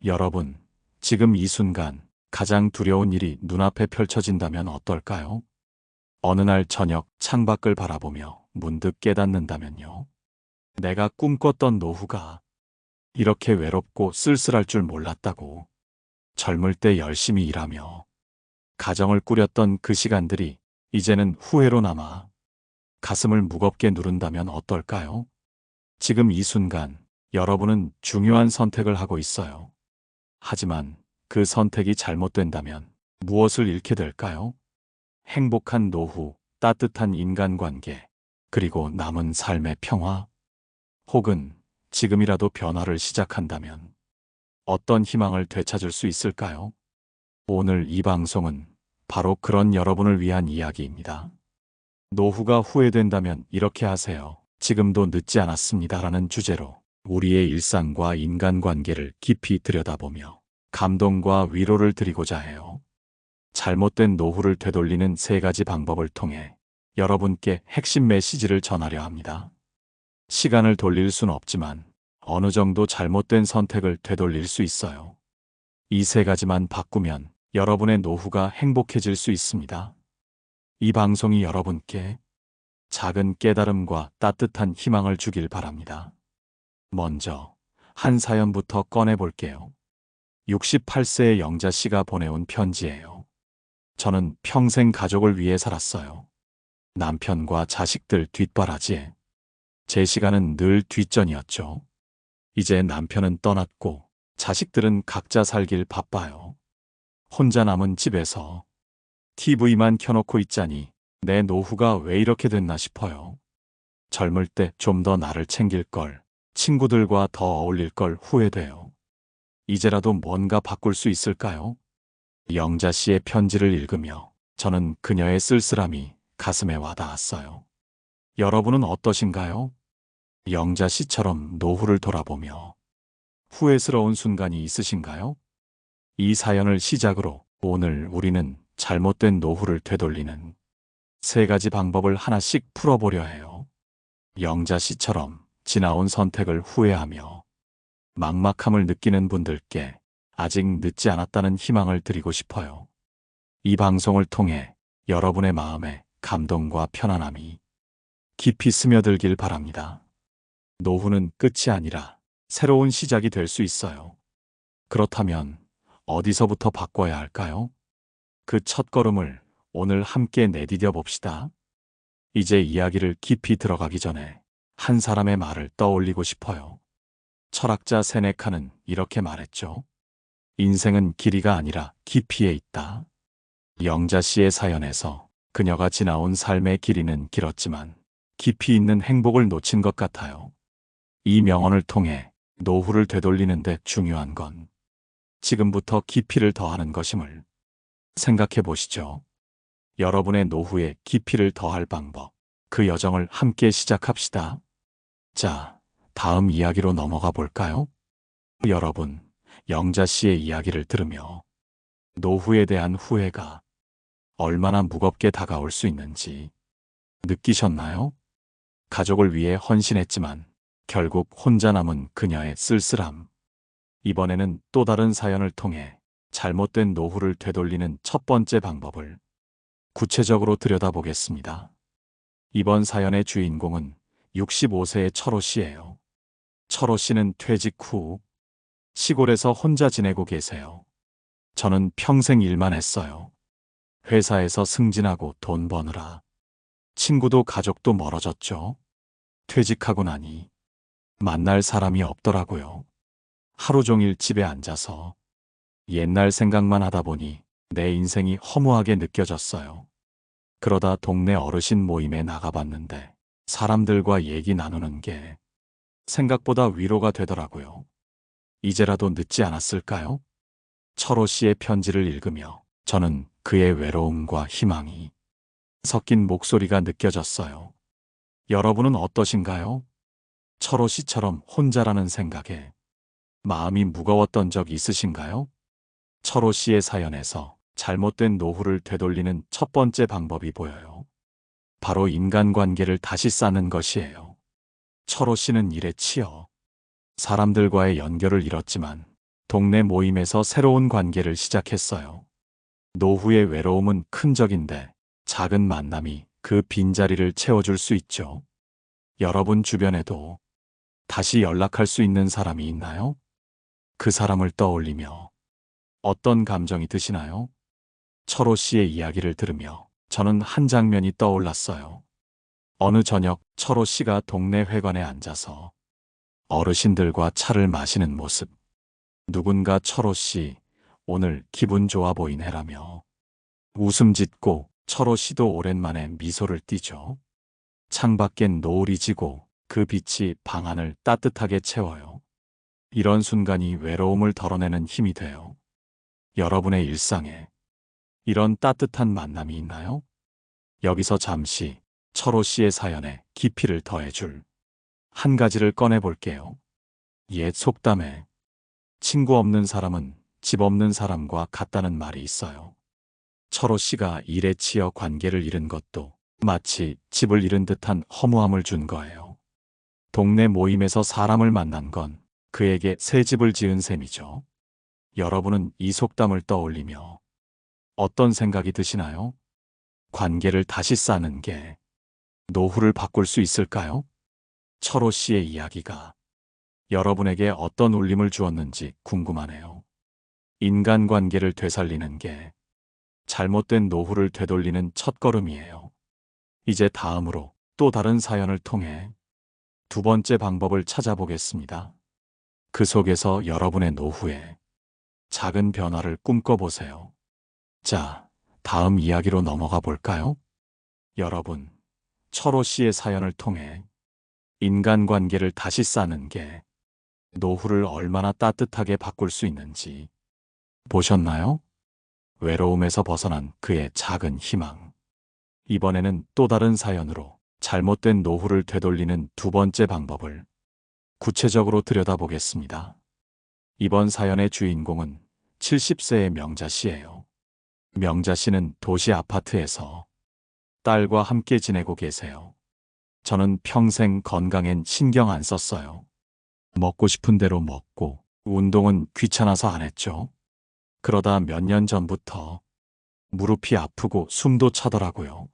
여러분, 지금 이 순간 가장 두려운 일이 눈앞에 펼쳐진다면 어떨까요? 어느 날 저녁 창밖을 바라보며 문득 깨닫는다면요. 내가 꿈꿨던 노후가 이렇게 외롭고 쓸쓸할 줄 몰랐다고. 젊을 때 열심히 일하며 가정을 꾸렸던 그 시간들이 이제는 후회로 남아 가슴을 무겁게 누른다면 어떨까요? 지금 이 순간 여러분은 중요한 선택을 하고 있어요. 하지만 그 선택이 잘못된다면 무엇을 잃게 될까요? 행복한 노후, 따뜻한 인간관계, 그리고 남은 삶의 평화? 혹은 지금이라도 변화를 시작한다면 어떤 희망을 되찾을 수 있을까요? 오늘 이 방송은 바로 그런 여러분을 위한 이야기입니다. 노후가 후회된다면 이렇게 하세요. 지금도 늦지 않았습니다라는 주제로 우리의 일상과 인간관계를 깊이 들여다보며 감동과 위로를 드리고자 해요. 잘못된 노후를 되돌리는 3가지 방법을 통해 여러분께 핵심 메시지를 전하려 합니다. 시간을 돌릴 순 없지만 어느 정도 잘못된 선택을 되돌릴 수 있어요. 이 3가지만 바꾸면 여러분의 노후가 행복해질 수 있습니다. 이 방송이 여러분께 작은 깨달음과 따뜻한 희망을 주길 바랍니다. 먼저 한 사연부터 꺼내볼게요. 68세의 영자 씨가 보내온 편지예요. 저는 평생 가족을 위해 살았어요. 남편과 자식들 뒷바라지에 제 시간은 늘 뒷전이었죠. 이제 남편은 떠났고 자식들은 각자 살길 바빠요. 혼자 남은 집에서 TV만 켜놓고 있자니 내 노후가 왜 이렇게 됐나 싶어요. 젊을 때 좀 더 나를 챙길 걸, 친구들과 더 어울릴 걸 후회돼요. 이제라도 뭔가 바꿀 수 있을까요? 영자 씨의 편지를 읽으며 저는 그녀의 쓸쓸함이 가슴에 와닿았어요. 여러분은 어떠신가요? 영자 씨처럼 노후를 돌아보며 후회스러운 순간이 있으신가요? 이 사연을 시작으로 오늘 우리는 잘못된 노후를 되돌리는 3가지 방법을 하나씩 풀어보려 해요. 영자 씨처럼 지나온 선택을 후회하며 막막함을 느끼는 분들께 아직 늦지 않았다는 희망을 드리고 싶어요. 이 방송을 통해 여러분의 마음에 감동과 편안함이 깊이 스며들길 바랍니다. 노후는 끝이 아니라 새로운 시작이 될 수 있어요. 그렇다면 어디서부터 바꿔야 할까요? 그 첫걸음을 오늘 함께 내디뎌 봅시다. 이제 이야기를 깊이 들어가기 전에 한 사람의 말을 떠올리고 싶어요. 철학자 세네카는 이렇게 말했죠. 인생은 길이가 아니라 깊이에 있다. 영자 씨의 사연에서 그녀가 지나온 삶의 길이는 길었지만 깊이 있는 행복을 놓친 것 같아요. 이 명언을 통해 노후를 되돌리는데 중요한 건 지금부터 깊이를 더하는 것임을 생각해 보시죠. 여러분의 노후에 깊이를 더할 방법, 그 여정을 함께 시작합시다. 자, 다음 이야기로 넘어가 볼까요? 여러분, 영자 씨의 이야기를 들으며 노후에 대한 후회가 얼마나 무겁게 다가올 수 있는지 느끼셨나요? 가족을 위해 헌신했지만 결국 혼자 남은 그녀의 쓸쓸함. 이번에는 또 다른 사연을 통해 잘못된 노후를 되돌리는 첫 번째 방법을 구체적으로 들여다보겠습니다. 이번 사연의 주인공은 65세의 철호 씨예요. 철호 씨는 퇴직 후 시골에서 혼자 지내고 계세요. 저는 평생 일만 했어요. 회사에서 승진하고 돈 버느라 친구도 가족도 멀어졌죠. 퇴직하고 나니 만날 사람이 없더라고요. 하루 종일 집에 앉아서 옛날 생각만 하다 보니 내 인생이 허무하게 느껴졌어요. 그러다 동네 어르신 모임에 나가봤는데 사람들과 얘기 나누는 게 생각보다 위로가 되더라고요. 이제라도 늦지 않았을까요? 철호 씨의 편지를 읽으며 저는 그의 외로움과 희망이 섞인 목소리가 느껴졌어요. 여러분은 어떠신가요? 철호 씨처럼 혼자라는 생각에 마음이 무거웠던 적 있으신가요? 철호 씨의 사연에서 잘못된 노후를 되돌리는 첫 번째 방법이 보여요. 바로 인간관계를 다시 쌓는 것이에요. 철호 씨는 일에 치여 사람들과의 연결을 잃었지만 동네 모임에서 새로운 관계를 시작했어요. 노후의 외로움은 큰 적인데 작은 만남이 그 빈자리를 채워줄 수 있죠. 여러분 주변에도 다시 연락할 수 있는 사람이 있나요? 그 사람을 떠올리며 어떤 감정이 드시나요? 철호 씨의 이야기를 들으며 저는 한 장면이 떠올랐어요. 어느 저녁 철호 씨가 동네 회관에 앉아서 어르신들과 차를 마시는 모습. 누군가 철호 씨, 오늘 기분 좋아 보이네라며 웃음 짓고 철호 씨도 오랜만에 미소를 띠죠. 창밖엔 노을이 지고 그 빛이 방 안을 따뜻하게 채워요. 이런 순간이 외로움을 덜어내는 힘이 돼요. 여러분의 일상에 이런 따뜻한 만남이 있나요? 여기서 잠시 철호 씨의 사연에 깊이를 더해줄 한 가지를 꺼내볼게요. 옛 속담에 친구 없는 사람은 집 없는 사람과 같다는 말이 있어요. 철호 씨가 일에 치여 관계를 잃은 것도 마치 집을 잃은 듯한 허무함을 준 거예요. 동네 모임에서 사람을 만난 건 그에게 새 집을 지은 셈이죠. 여러분은 이 속담을 떠올리며 어떤 생각이 드시나요? 관계를 다시 쌓는 게 노후를 바꿀 수 있을까요? 철호 씨의 이야기가 여러분에게 어떤 울림을 주었는지 궁금하네요. 인간관계를 되살리는 게 잘못된 노후를 되돌리는 첫걸음이에요. 이제 다음으로 또 다른 사연을 통해 두 번째 방법을 찾아보겠습니다. 그 속에서 여러분의 노후에 작은 변화를 꿈꿔보세요. 자, 다음 이야기로 넘어가 볼까요? 여러분, 철호 씨의 사연을 통해 인간관계를 다시 쌓는 게 노후를 얼마나 따뜻하게 바꿀 수 있는지 보셨나요? 외로움에서 벗어난 그의 작은 희망. 이번에는 또 다른 사연으로 잘못된 노후를 되돌리는 두 번째 방법을 구체적으로 들여다보겠습니다. 이번 사연의 주인공은 70세의 명자 씨예요. 명자 씨는 도시 아파트에서 딸과 함께 지내고 계세요. 저는 평생 건강엔 신경 안 썼어요. 먹고 싶은 대로 먹고 운동은 귀찮아서 안 했죠. 그러다 몇 년 전부터 무릎이 아프고 숨도 차더라고요.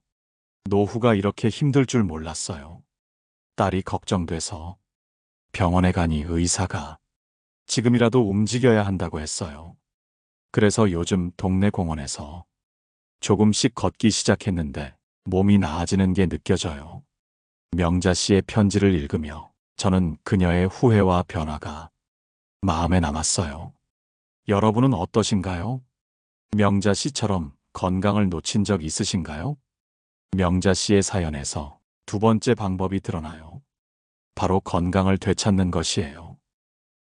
노후가 이렇게 힘들 줄 몰랐어요. 딸이 걱정돼서 병원에 가니 의사가 지금이라도 움직여야 한다고 했어요. 그래서 요즘 동네 공원에서 조금씩 걷기 시작했는데 몸이 나아지는 게 느껴져요. 명자 씨의 편지를 읽으며 저는 그녀의 후회와 변화가 마음에 남았어요. 여러분은 어떠신가요? 명자 씨처럼 건강을 놓친 적 있으신가요? 명자 씨의 사연에서 두 번째 방법이 드러나요. 바로 건강을 되찾는 것이에요.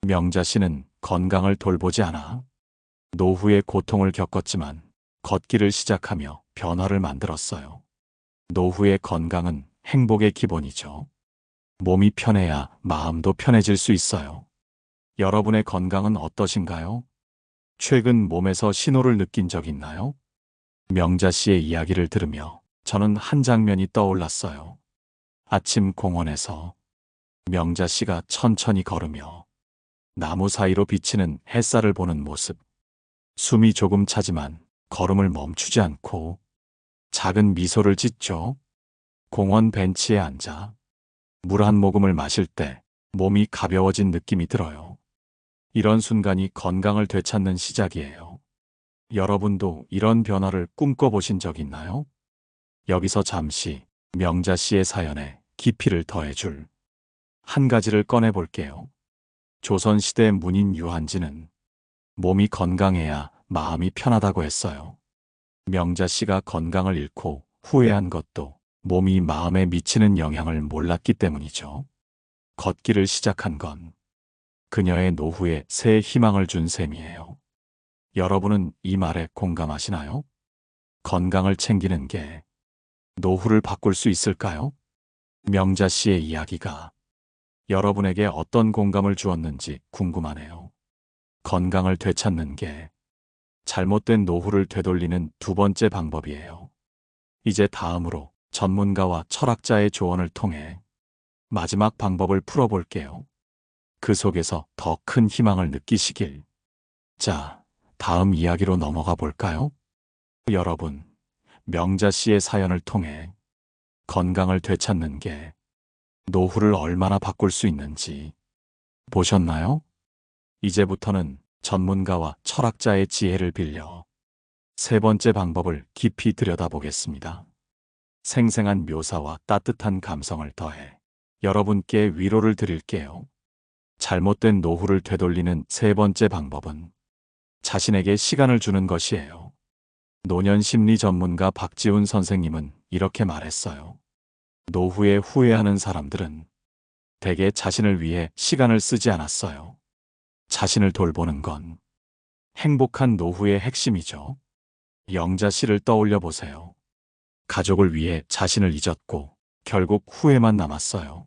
명자 씨는 건강을 돌보지 않아 노후의 고통을 겪었지만 걷기를 시작하며 변화를 만들었어요. 노후의 건강은 행복의 기본이죠. 몸이 편해야 마음도 편해질 수 있어요. 여러분의 건강은 어떠신가요? 최근 몸에서 신호를 느낀 적 있나요? 명자 씨의 이야기를 들으며 저는 한 장면이 떠올랐어요. 아침 공원에서 명자 씨가 천천히 걸으며 나무 사이로 비치는 햇살을 보는 모습. 숨이 조금 차지만 걸음을 멈추지 않고 작은 미소를 짓죠. 공원 벤치에 앉아 물 한 모금을 마실 때 몸이 가벼워진 느낌이 들어요. 이런 순간이 건강을 되찾는 시작이에요. 여러분도 이런 변화를 꿈꿔보신 적 있나요? 여기서 잠시 명자 씨의 사연에 깊이를 더해줄 한 가지를 꺼내볼게요. 조선시대 문인 유한지는 몸이 건강해야 마음이 편하다고 했어요. 명자 씨가 건강을 잃고 후회한 것도 몸이 마음에 미치는 영향을 몰랐기 때문이죠. 걷기를 시작한 건 그녀의 노후에 새 희망을 준 셈이에요. 여러분은 이 말에 공감하시나요? 건강을 챙기는 게 노후를 바꿀 수 있을까요? 명자 씨의 이야기가 여러분에게 어떤 공감을 주었는지 궁금하네요. 건강을 되찾는 게 잘못된 노후를 되돌리는 두 번째 방법이에요. 이제 다음으로 전문가와 철학자의 조언을 통해 마지막 방법을 풀어볼게요. 그 속에서 더 큰 희망을 느끼시길 자, 다음 이야기로 넘어가 볼까요? 여러분, 명자 씨의 사연을 통해 건강을 되찾는 게 노후를 얼마나 바꿀 수 있는지 보셨나요? 이제부터는 전문가와 철학자의 지혜를 빌려 세 번째 방법을 깊이 들여다보겠습니다. 생생한 묘사와 따뜻한 감성을 더해 여러분께 위로를 드릴게요. 잘못된 노후를 되돌리는 세 번째 방법은 자신에게 시간을 주는 것이에요. 노년 심리 전문가 박지훈 선생님은 이렇게 말했어요. 노후에 후회하는 사람들은 대개 자신을 위해 시간을 쓰지 않았어요. 자신을 돌보는 건 행복한 노후의 핵심이죠. 영자 씨를 떠올려 보세요. 가족을 위해 자신을 잊었고 결국 후회만 남았어요.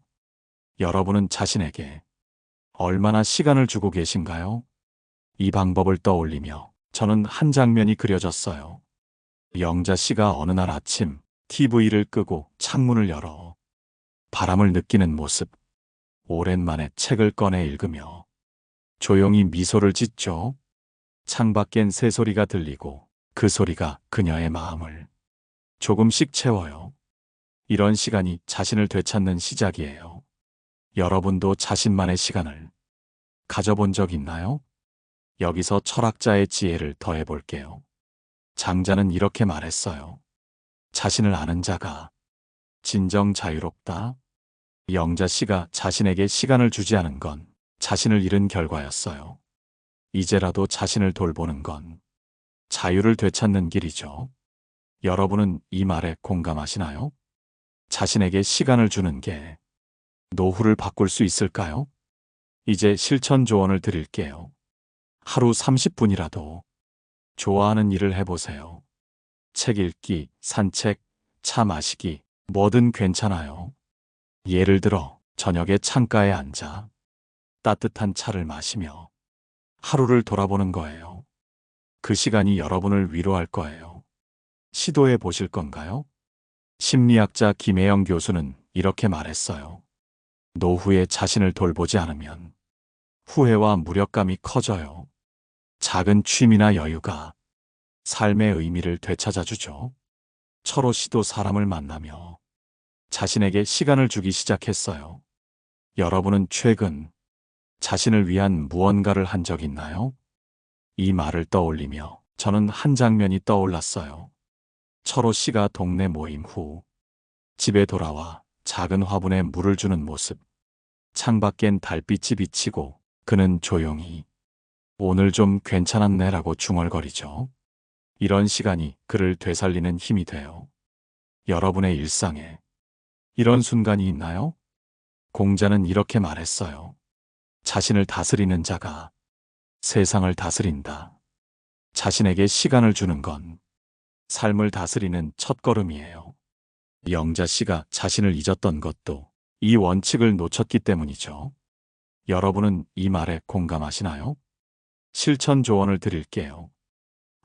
여러분은 자신에게 얼마나 시간을 주고 계신가요? 이 방법을 떠올리며 저는 한 장면이 그려졌어요. 영자 씨가 어느 날 아침 TV를 끄고 창문을 열어 바람을 느끼는 모습. 오랜만에 책을 꺼내 읽으며 조용히 미소를 짓죠. 창밖엔 새소리가 들리고 그 소리가 그녀의 마음을 조금씩 채워요. 이런 시간이 자신을 되찾는 시작이에요. 여러분도 자신만의 시간을 가져본 적 있나요? 여기서 철학자의 지혜를 더해 볼게요. 장자는 이렇게 말했어요. 자신을 아는 자가 진정 자유롭다. 영자 씨가 자신에게 시간을 주지 않은 건 자신을 잃은 결과였어요. 이제라도 자신을 돌보는 건 자유를 되찾는 길이죠. 여러분은 이 말에 공감하시나요? 자신에게 시간을 주는 게 노후를 바꿀 수 있을까요? 이제 실천 조언을 드릴게요. 하루 30분이라도 좋아하는 일을 해보세요. 책 읽기, 산책, 차 마시기, 뭐든 괜찮아요. 예를 들어 저녁에 창가에 앉아 따뜻한 차를 마시며 하루를 돌아보는 거예요. 그 시간이 여러분을 위로할 거예요. 시도해 보실 건가요? 심리학자 김혜영 교수는 이렇게 말했어요. 노후에 자신을 돌보지 않으면 후회와 무력감이 커져요. 작은 취미나 여유가 삶의 의미를 되찾아주죠. 철호 씨도 사람을 만나며 자신에게 시간을 주기 시작했어요. 여러분은 최근 자신을 위한 무언가를 한 적 있나요? 이 말을 떠올리며 저는 한 장면이 떠올랐어요. 철호 씨가 동네 모임 후 집에 돌아와 작은 화분에 물을 주는 모습. 창밖엔 달빛이 비치고 그는 조용히 오늘 좀 괜찮았네라고 중얼거리죠. 이런 시간이 그를 되살리는 힘이 돼요. 여러분의 일상에 이런 순간이 있나요? 공자는 이렇게 말했어요. 자신을 다스리는 자가 세상을 다스린다. 자신에게 시간을 주는 건 삶을 다스리는 첫걸음이에요. 영자 씨가 자신을 잊었던 것도 이 원칙을 놓쳤기 때문이죠. 여러분은 이 말에 공감하시나요? 실천 조언을 드릴게요.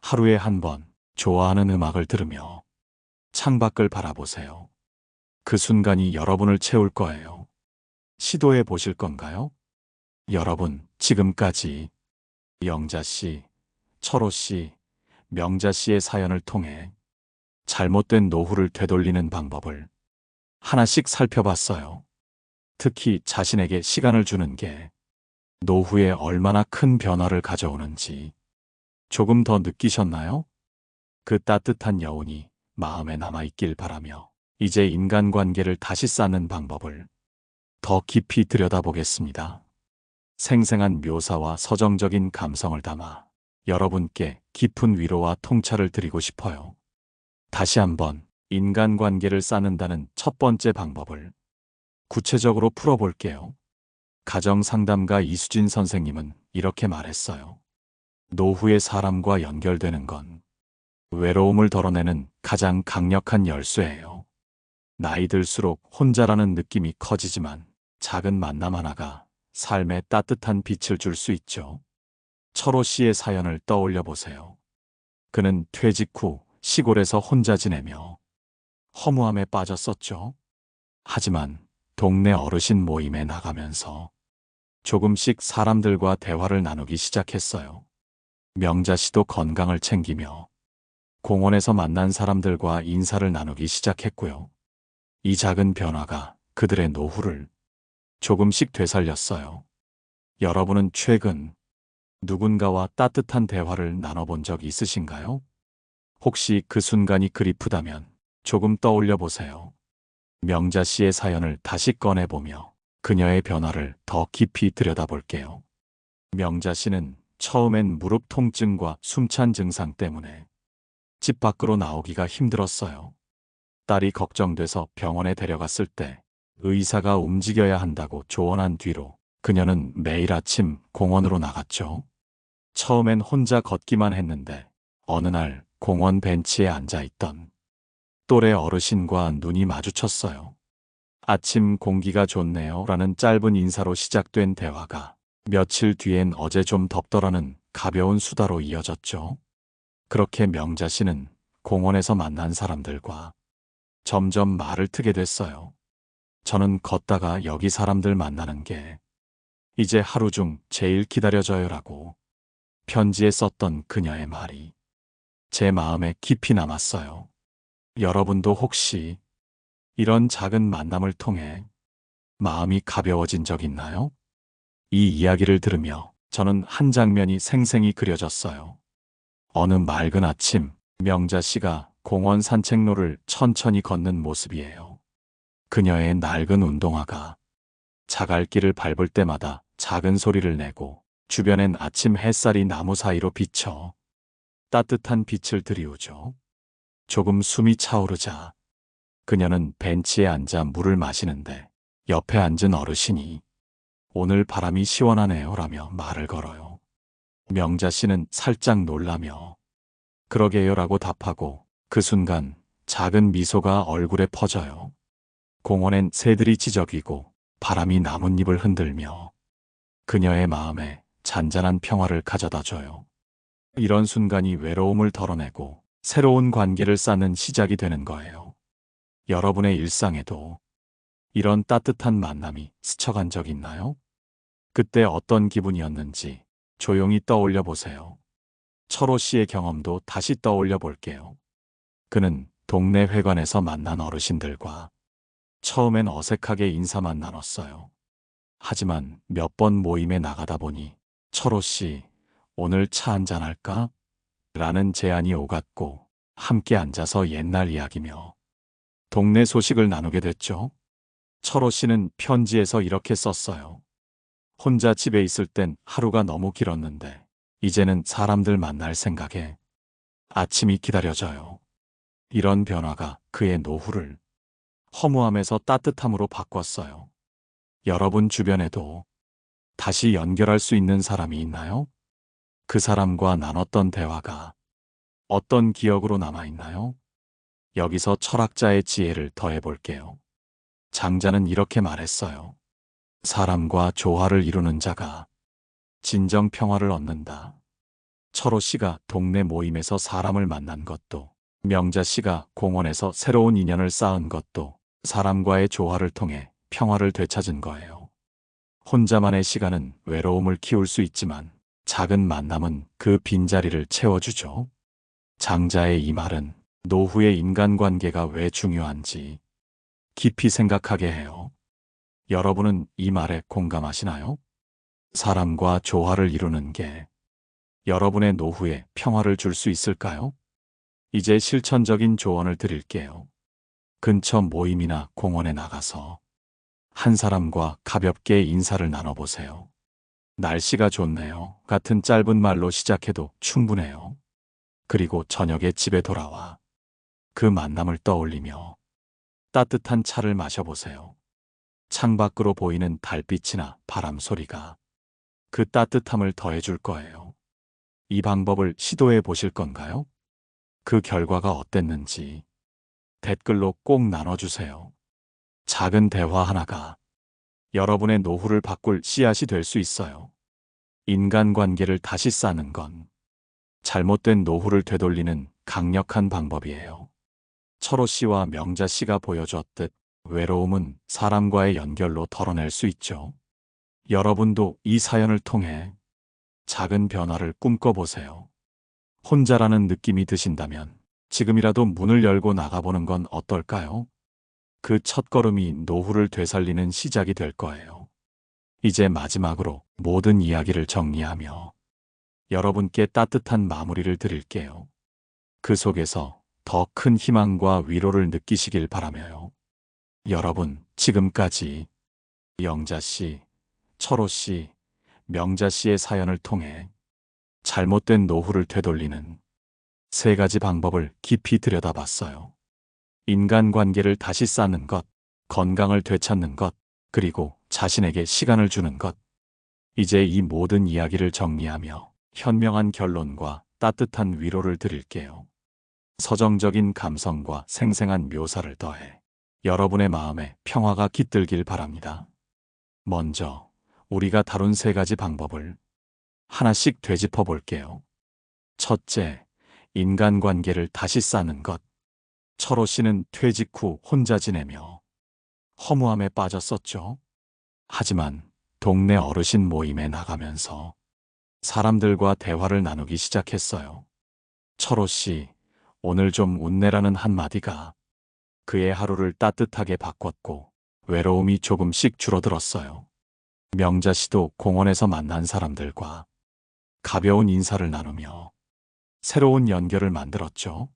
하루에 한 번 좋아하는 음악을 들으며 창밖을 바라보세요. 그 순간이 여러분을 채울 거예요. 시도해 보실 건가요? 여러분, 지금까지 영자 씨, 철호 씨, 명자 씨의 사연을 통해 잘못된 노후를 되돌리는 방법을 하나씩 살펴봤어요. 특히 자신에게 시간을 주는 게 노후에 얼마나 큰 변화를 가져오는지 조금 더 느끼셨나요? 그 따뜻한 여운이 마음에 남아있길 바라며 이제 인간관계를 다시 쌓는 방법을 더 깊이 들여다보겠습니다. 생생한 묘사와 서정적인 감성을 담아 여러분께 깊은 위로와 통찰을 드리고 싶어요. 다시 한번 인간관계를 쌓는다는 첫 번째 방법을 구체적으로 풀어볼게요. 가정상담가 이수진 선생님은 이렇게 말했어요. 노후의 사람과 연결되는 건 외로움을 덜어내는 가장 강력한 열쇠예요. 나이 들수록 혼자라는 느낌이 커지지만 작은 만남 하나가 삶에 따뜻한 빛을 줄 수 있죠. 철호 씨의 사연을 떠올려 보세요. 그는 퇴직 후 시골에서 혼자 지내며 허무함에 빠졌었죠. 하지만 동네 어르신 모임에 나가면서 조금씩 사람들과 대화를 나누기 시작했어요. 명자 씨도 건강을 챙기며 공원에서 만난 사람들과 인사를 나누기 시작했고요. 이 작은 변화가 그들의 노후를 조금씩 되살렸어요. 여러분은 최근 누군가와 따뜻한 대화를 나눠본 적 있으신가요? 혹시 그 순간이 그립다면 조금 떠올려 보세요. 명자 씨의 사연을 다시 꺼내보며 그녀의 변화를 더 깊이 들여다볼게요. 명자 씨는 처음엔 무릎 통증과 숨찬 증상 때문에 집 밖으로 나오기가 힘들었어요. 딸이 걱정돼서 병원에 데려갔을 때 의사가 움직여야 한다고 조언한 뒤로 그녀는 매일 아침 공원으로 나갔죠. 처음엔 혼자 걷기만 했는데 어느 날 공원 벤치에 앉아 있던 또래 어르신과 눈이 마주쳤어요. 아침 공기가 좋네요 라는 짧은 인사로 시작된 대화가 며칠 뒤엔 어제 좀 덥더라는 가벼운 수다로 이어졌죠. 그렇게 명자 씨는 공원에서 만난 사람들과 점점 말을 트게 됐어요. 저는 걷다가 여기 사람들 만나는 게 이제 하루 중 제일 기다려져요라고 편지에 썼던 그녀의 말이 제 마음에 깊이 남았어요. 여러분도 혹시 이런 작은 만남을 통해 마음이 가벼워진 적 있나요? 이 이야기를 들으며 저는 한 장면이 생생히 그려졌어요. 어느 맑은 아침, 명자 씨가 공원 산책로를 천천히 걷는 모습이에요. 그녀의 낡은 운동화가 자갈길을 밟을 때마다 작은 소리를 내고 주변엔 아침 햇살이 나무 사이로 비쳐 따뜻한 빛을 들이우죠. 조금 숨이 차오르자 그녀는 벤치에 앉아 물을 마시는데 옆에 앉은 어르신이 오늘 바람이 시원하네요 라며 말을 걸어요. 명자 씨는 살짝 놀라며 그러게요 라고 답하고 그 순간 작은 미소가 얼굴에 퍼져요. 공원엔 새들이 지저귀고 바람이 나뭇잎을 흔들며 그녀의 마음에 잔잔한 평화를 가져다 줘요. 이런 순간이 외로움을 덜어내고 새로운 관계를 쌓는 시작이 되는 거예요. 여러분의 일상에도 이런 따뜻한 만남이 스쳐간 적 있나요? 그때 어떤 기분이었는지 조용히 떠올려 보세요. 철호 씨의 경험도 다시 떠올려 볼게요. 그는 동네 회관에서 만난 어르신들과 처음엔 어색하게 인사만 나눴어요. 하지만 몇 번 모임에 나가다 보니 철호 씨, 오늘 차 한잔 할까? 라는 제안이 오갔고 함께 앉아서 옛날 이야기며 동네 소식을 나누게 됐죠. 철호 씨는 편지에서 이렇게 썼어요. 혼자 집에 있을 땐 하루가 너무 길었는데 이제는 사람들 만날 생각에 아침이 기다려져요. 이런 변화가 그의 노후를 허무함에서 따뜻함으로 바꿨어요. 여러분 주변에도 다시 연결할 수 있는 사람이 있나요? 그 사람과 나눴던 대화가 어떤 기억으로 남아있나요? 여기서 철학자의 지혜를 더해볼게요. 장자는 이렇게 말했어요. 사람과 조화를 이루는 자가 진정 평화를 얻는다. 철호 씨가 동네 모임에서 사람을 만난 것도, 명자 씨가 공원에서 새로운 인연을 쌓은 것도 사람과의 조화를 통해 평화를 되찾은 거예요. 혼자만의 시간은 외로움을 키울 수 있지만 작은 만남은 그 빈자리를 채워주죠. 장자의 이 말은 노후의 인간관계가 왜 중요한지 깊이 생각하게 해요. 여러분은 이 말에 공감하시나요? 사람과 조화를 이루는 게 여러분의 노후에 평화를 줄 수 있을까요? 이제 실천적인 조언을 드릴게요. 근처 모임이나 공원에 나가서 한 사람과 가볍게 인사를 나눠보세요. 날씨가 좋네요. 같은 짧은 말로 시작해도 충분해요. 그리고 저녁에 집에 돌아와 그 만남을 떠올리며 따뜻한 차를 마셔보세요. 창밖으로 보이는 달빛이나 바람 소리가 그 따뜻함을 더해줄 거예요. 이 방법을 시도해 보실 건가요? 그 결과가 어땠는지 댓글로 꼭 나눠주세요. 작은 대화 하나가 여러분의 노후를 바꿀 씨앗이 될 수 있어요. 인간관계를 다시 쌓는 건 잘못된 노후를 되돌리는 강력한 방법이에요. 철호 씨와 명자 씨가 보여줬듯 외로움은 사람과의 연결로 덜어낼 수 있죠. 여러분도 이 사연을 통해 작은 변화를 꿈꿔보세요. 혼자라는 느낌이 드신다면 지금이라도 문을 열고 나가보는 건 어떨까요? 그 첫걸음이 노후를 되살리는 시작이 될 거예요. 이제 마지막으로 모든 이야기를 정리하며 여러분께 따뜻한 마무리를 드릴게요. 그 속에서 더 큰 희망과 위로를 느끼시길 바라며요. 여러분, 지금까지 영자 씨, 철호 씨, 명자 씨의 사연을 통해 잘못된 노후를 되돌리는 3가지 방법을 깊이 들여다봤어요. 인간관계를 다시 쌓는 것, 건강을 되찾는 것, 그리고 자신에게 시간을 주는 것. 이제 이 모든 이야기를 정리하며 현명한 결론과 따뜻한 위로를 드릴게요. 서정적인 감성과 생생한 묘사를 더해 여러분의 마음에 평화가 깃들길 바랍니다. 먼저 우리가 다룬 3가지 방법을 하나씩 되짚어 볼게요. 첫째, 인간관계를 다시 쌓는 것. 철호 씨는 퇴직 후 혼자 지내며 허무함에 빠졌었죠. 하지만 동네 어르신 모임에 나가면서 사람들과 대화를 나누기 시작했어요. 철호 씨, 오늘 좀 웃내라는 한마디가 그의 하루를 따뜻하게 바꿨고 외로움이 조금씩 줄어들었어요. 명자 씨도 공원에서 만난 사람들과 가벼운 인사를 나누며 새로운 연결을 만들었죠.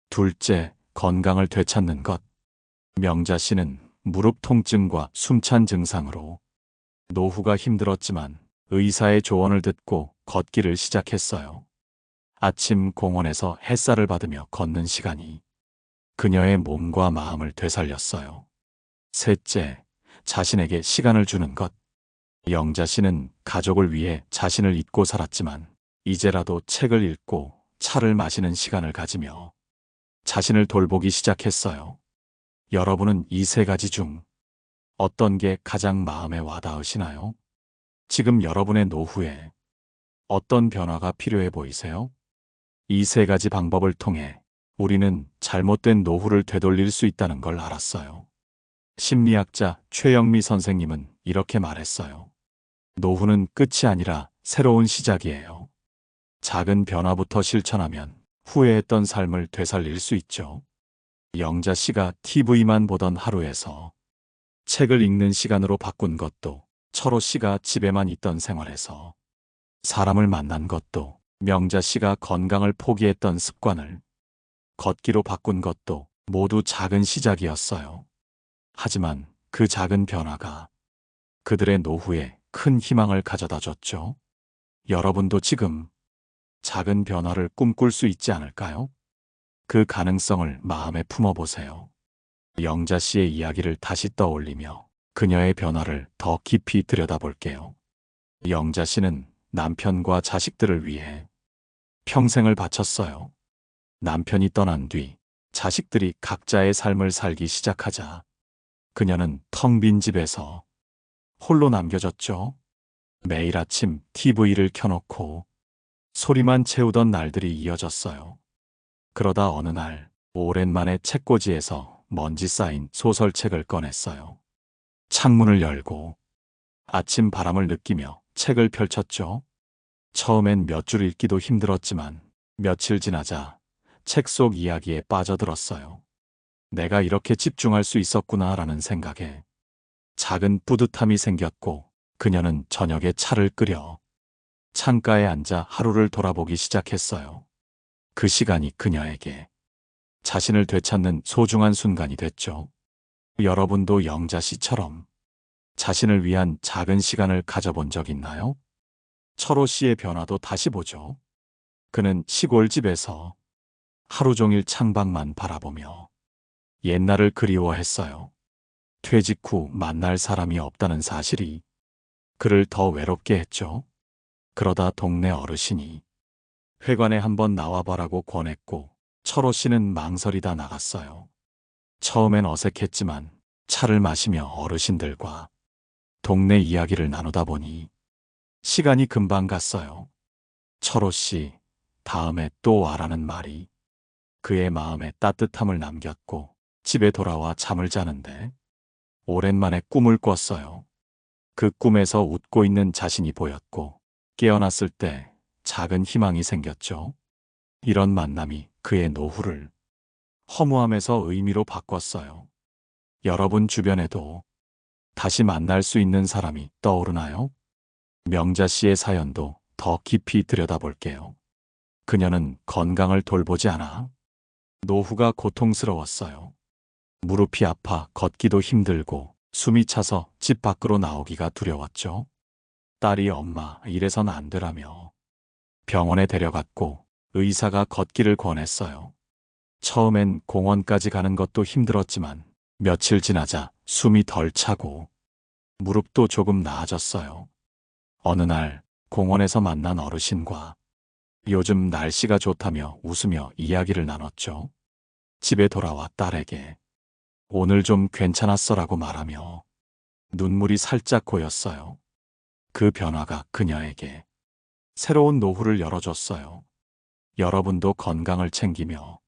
둘째, 건강을 되찾는 것. 명자 씨는 무릎 통증과 숨찬 증상으로 노후가 힘들었지만 의사의 조언을 듣고 걷기를 시작했어요. 아침 공원에서 햇살을 받으며 걷는 시간이 그녀의 몸과 마음을 되살렸어요. 셋째, 자신에게 시간을 주는 것. 영자 씨는 가족을 위해 자신을 잊고 살았지만 이제라도 책을 읽고 차를 마시는 시간을 가지며 자신을 돌보기 시작했어요. 여러분은 이 3가지 중 어떤 게 가장 마음에 와닿으시나요? 지금 여러분의 노후에 어떤 변화가 필요해 보이세요? 이 3가지 방법을 통해 우리는 잘못된 노후를 되돌릴 수 있다는 걸 알았어요. 심리학자 최영미 선생님은 이렇게 말했어요. 노후는 끝이 아니라 새로운 시작이에요. 작은 변화부터 실천하면 후회했던 삶을 되살릴 수 있죠. 영자 씨가 TV만 보던 하루에서 책을 읽는 시간으로 바꾼 것도, 철호 씨가 집에만 있던 생활에서 사람을 만난 것도, 명자 씨가 건강을 포기했던 습관을 걷기로 바꾼 것도 모두 작은 시작이었어요. 하지만 그 작은 변화가 그들의 노후에 큰 희망을 가져다 줬죠. 여러분도 지금 작은 변화를 꿈꿀 수 있지 않을까요? 그 가능성을 마음에 품어보세요. 영자 씨의 이야기를 다시 떠올리며 그녀의 변화를 더 깊이 들여다볼게요. 영자 씨는 남편과 자식들을 위해 평생을 바쳤어요. 남편이 떠난 뒤 자식들이 각자의 삶을 살기 시작하자 그녀는 텅 빈 집에서 홀로 남겨졌죠. 매일 아침 TV를 켜놓고 소리만 채우던 날들이 이어졌어요. 그러다 어느 날 오랜만에 책꽂이에서 먼지 쌓인 소설책을 꺼냈어요. 창문을 열고 아침 바람을 느끼며 책을 펼쳤죠. 처음엔 몇 줄 읽기도 힘들었지만 며칠 지나자 책 속 이야기에 빠져들었어요. 내가 이렇게 집중할 수 있었구나라는 생각에 작은 뿌듯함이 생겼고 그녀는 저녁에 차를 끓여 창가에 앉아 하루를 돌아보기 시작했어요. 그 시간이 그녀에게 자신을 되찾는 소중한 순간이 됐죠. 여러분도 영자 씨처럼 자신을 위한 작은 시간을 가져본 적 있나요? 철호 씨의 변화도 다시 보죠. 그는 시골집에서 하루 종일 창밖만 바라보며 옛날을 그리워했어요. 퇴직 후 만날 사람이 없다는 사실이 그를 더 외롭게 했죠. 그러다 동네 어르신이 회관에 한번 나와봐라고 권했고 철호 씨는 망설이다 나갔어요. 처음엔 어색했지만 차를 마시며 어르신들과 동네 이야기를 나누다 보니 시간이 금방 갔어요. 철호 씨, 다음에 또 와라는 말이 그의 마음에 따뜻함을 남겼고 집에 돌아와 잠을 자는데 오랜만에 꿈을 꿨어요. 그 꿈에서 웃고 있는 자신이 보였고 깨어났을 때 작은 희망이 생겼죠. 이런 만남이 그의 노후를 허무함에서 의미로 바꿨어요. 여러분 주변에도 다시 만날 수 있는 사람이 떠오르나요? 명자 씨의 사연도 더 깊이 들여다볼게요. 그녀는 건강을 돌보지 않아 노후가 고통스러웠어요. 무릎이 아파 걷기도 힘들고 숨이 차서 집 밖으로 나오기가 두려웠죠. 딸이 엄마 이래선 안 되라며 병원에 데려갔고 의사가 걷기를 권했어요. 처음엔 공원까지 가는 것도 힘들었지만 며칠 지나자 숨이 덜 차고 무릎도 조금 나아졌어요. 어느 날 공원에서 만난 어르신과 요즘 날씨가 좋다며 웃으며 이야기를 나눴죠. 집에 돌아와 딸에게 오늘 좀 괜찮았어라고 말하며 눈물이 살짝 고였어요. 그 변화가 그녀에게 새로운 노후를 열어줬어요. 여러분도 건강을 챙기며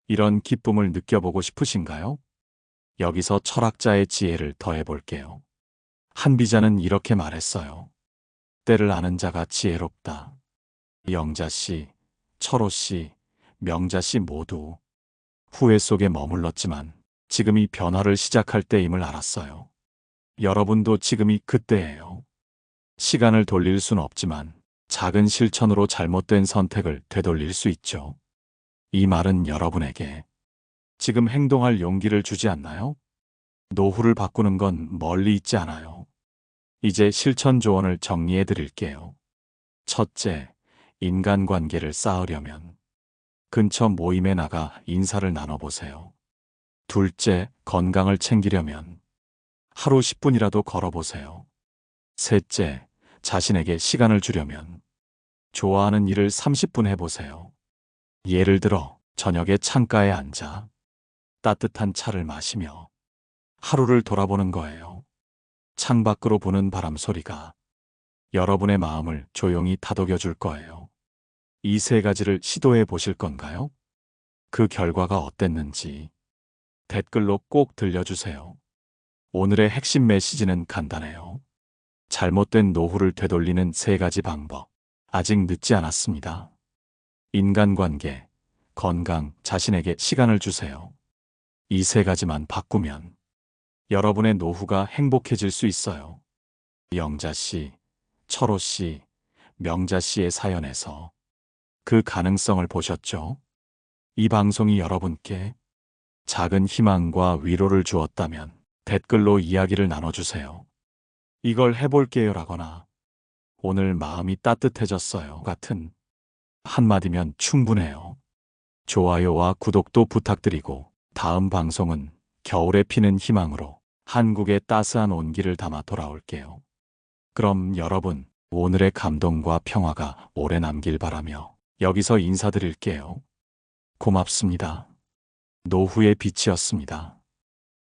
이런 기쁨을 느껴보고 싶으신가요? 여기서 철학자의 지혜를 더해볼게요. 한비자는 이렇게 말했어요. 때를 아는 자가 지혜롭다. 영자 씨, 철호 씨, 명자 씨 모두 후회 속에 머물렀지만 지금이 변화를 시작할 때임을 알았어요. 여러분도 지금이 그때예요. 시간을 돌릴 순 없지만 작은 실천으로 잘못된 선택을 되돌릴 수 있죠. 이 말은 여러분에게 지금 행동할 용기를 주지 않나요? 노후를 바꾸는 건 멀리 있지 않아요. 이제 실천 조언을 정리해 드릴게요. 첫째, 인간관계를 쌓으려면 근처 모임에 나가 인사를 나눠보세요. 둘째, 건강을 챙기려면 하루 10분이라도 걸어보세요. 셋째, 자신에게 시간을 주려면 좋아하는 일을 30분 해보세요. 예를 들어 저녁에 창가에 앉아 따뜻한 차를 마시며 하루를 돌아보는 거예요. 창밖으로 부는 바람 소리가 여러분의 마음을 조용히 다독여 줄 거예요. 이 세 가지를 시도해 보실 건가요? 그 결과가 어땠는지 댓글로 꼭 들려주세요. 오늘의 핵심 메시지는 간단해요. 잘못된 노후를 되돌리는 세 가지 방법. 아직 늦지 않았습니다. 인간관계, 건강, 자신에게 시간을 주세요. 이 세 가지만 바꾸면 여러분의 노후가 행복해질 수 있어요. 영자 씨, 철호 씨, 명자 씨의 사연에서 그 가능성을 보셨죠? 이 방송이 여러분께 작은 희망과 위로를 주었다면 댓글로 이야기를 나눠주세요. 이걸 해볼게요라거나 오늘 마음이 따뜻해졌어요 같은 한마디면 충분해요. 좋아요와 구독도 부탁드리고 다음 방송은 겨울에 피는 희망으로 한국의 따스한 온기를 담아 돌아올게요. 그럼 여러분, 오늘의 감동과 평화가 오래 남길 바라며 여기서 인사드릴게요. 고맙습니다. 노후의 빛이었습니다.